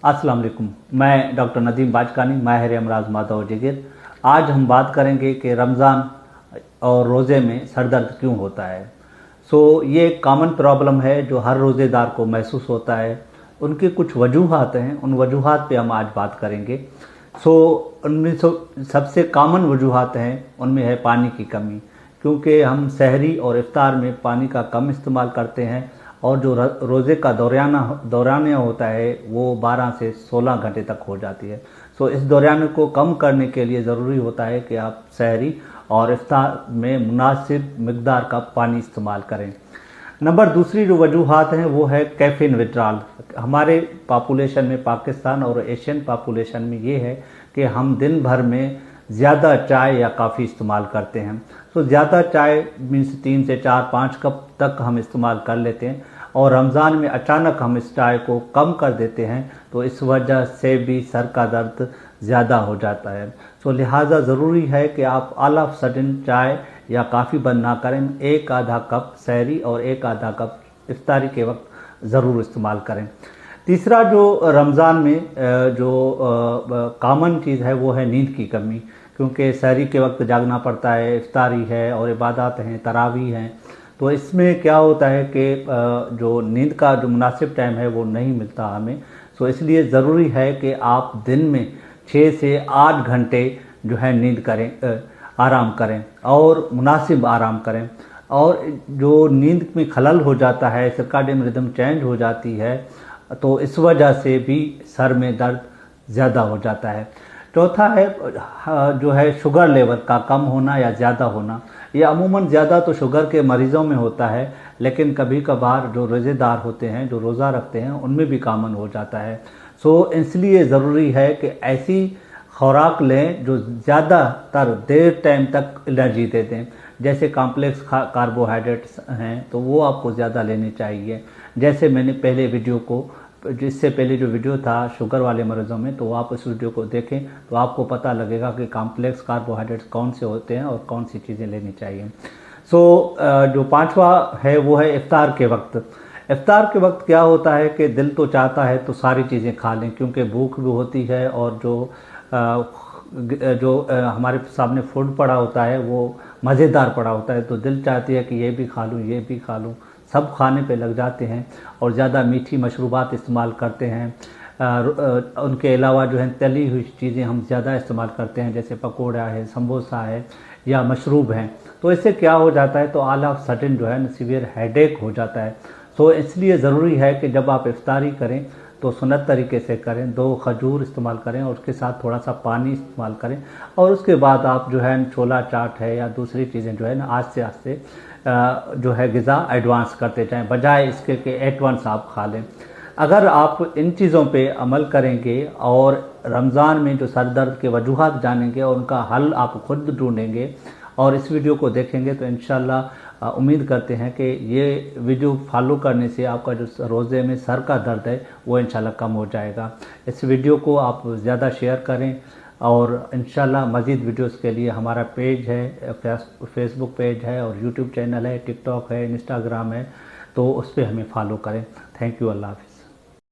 अस्सलाम वालेकुम। मैं डॉक्टर नदीम बाजकानी, माहिर अमराज मादा और जिगर। आज हम बात करेंगे कि रमज़ान और रोज़े में सर दर्द क्यों होता है। ये एक कॉमन प्रॉब्लम है जो हर रोज़ेदार को महसूस होता है। उनकी कुछ वजूहात हैं, उन वजूहात पे हम आज बात करेंगे। उनमें सबसे कॉमन वजूहात हैं, उनमें है पानी की कमी, क्योंकि हम सहरी और इफ्तार में पानी का कम इस्तेमाल करते हैं और जो रोज़े का दौरानिया होता है वो 12 से 16 घंटे तक हो जाती है। इस दौरानिए को कम करने के लिए ज़रूरी होता है कि आप सहरी और इफ्तार में मुनासिब मिकदार का पानी इस्तेमाल करें। नंबर दूसरी जो वजूहात हैं वो है कैफीन विड्रॉल। हमारे पॉपुलेशन में, पाकिस्तान और एशियन पॉपुलेशन में ये है कि हम दिन भर में ज़्यादा चाय या काफ़ी इस्तेमाल करते हैं। ज़्यादा चाय मीन्स 3 से 4-5 कप तक हम इस्तेमाल कर लेते हैं और रमज़ान में अचानक हम इस चाय को कम कर देते हैं, तो इस वजह से भी सर का दर्द ज़्यादा हो जाता है। लिहाजा ज़रूरी है कि आप ऑल ऑफ सडन चाय या काफ़ी बंद ना करें। एक आधा कप सहरी और एक आधा कप इफ्तारी के वक्त ज़रूर इस्तेमाल करें। तीसरा जो रमज़ान में जो कॉमन चीज़ है वो है नींद की कमी, क्योंकि सहरी के वक्त जागना पड़ता है, इफ्तारी है और इबादत हैं, तरावी हैं। तो इसमें क्या होता है कि जो नींद का जो मुनासिब टाइम है वो नहीं मिलता हमें। इसलिए ज़रूरी है कि आप दिन में 6 से 8 घंटे जो है नींद करें, आराम करें और मुनासिब आराम करें। और जो नींद में खलल हो जाता है, सर्काडियन रिदम चेंज हो जाती है, तो इस वजह से भी सर में दर्द ज़्यादा हो जाता है। चौथा है जो है शुगर लेवल का कम होना या ज़्यादा होना। ये अमूमन ज़्यादा तो शुगर के मरीज़ों में होता है, लेकिन कभी कभार जो रोज़ेदार होते हैं, जो रोज़ा रखते हैं, उनमें भी कॉमन हो जाता है। इसलिए ज़रूरी है कि ऐसी खुराक लें जो ज़्यादातर देर टाइम तक एनर्जी दे दें। जैसे कॉम्प्लेक्स कार्बोहाइड्रेट्स हैं तो वो आपको ज़्यादा लेने चाहिए। जैसे मैंने पहले वीडियो को, जिससे पहले जो वीडियो था शुगर वाले मरीज़ों में, तो आप इस वीडियो को देखें तो आपको पता लगेगा कि कॉम्प्लेक्स कार्बोहाइड्रेट्स कौन से होते हैं और कौन सी चीज़ें लेनी चाहिए। जो पांचवा है वो है इफ्तार के वक्त। इफ्तार के वक्त क्या होता है कि दिल तो चाहता है तो सारी चीज़ें खा लें, क्योंकि भूख भी होती है और जो हमारे सामने फूड पड़ा होता है वो मज़ेदार पड़ा होता है, तो दिल चाहती है कि ये भी खा लूँ, ये भी खा लूँ। सब खाने पे लग जाते हैं और ज़्यादा मीठी मशरूबात इस्तेमाल करते हैं। उनके अलावा जो है तली हुई चीज़ें हम ज़्यादा इस्तेमाल करते हैं, जैसे पकोड़ा है, समोसा है या मशरूब हैं। तो इससे क्या हो जाता है, तो ऑल ऑफ सडन जो है ना सीवियर हेडेक हो जाता है। इसलिए ज़रूरी है कि जब आप इफ्तारी करें तो सुन्नत तरीके से करें। 2 खजूर इस्तेमाल करें और उसके साथ थोड़ा सा पानी इस्तेमाल करें और उसके बाद आप जो है छोला चाट है या दूसरी चीज़ें जो है ना आस्ते आस्ते जो है ग़िज़ा एडवांस करते जाएं, बजाय इसके कि एडवांस आप खा लें। अगर आप इन चीज़ों पे अमल करेंगे और रमज़ान में जो सर दर्द के वजूहात जानेंगे और उनका हल आप खुद ढूंढेंगे और इस वीडियो को देखेंगे, तो इंशाल्लाह उम्मीद करते हैं कि ये वीडियो फॉलो करने से आपका जो रोज़े में सर का दर्द है वो इंशाल्लाह कम हो जाएगा। इस वीडियो को आप ज़्यादा शेयर करें और इंशाल्लाह मज़ीद वीडियोस के लिए हमारा पेज है, फेसबुक पेज है और यूट्यूब चैनल है, टिकटॉक है, इंस्टाग्राम है, तो उस पर हमें फॉलो करें। Thank you. अल्लाह हाफ़िज़।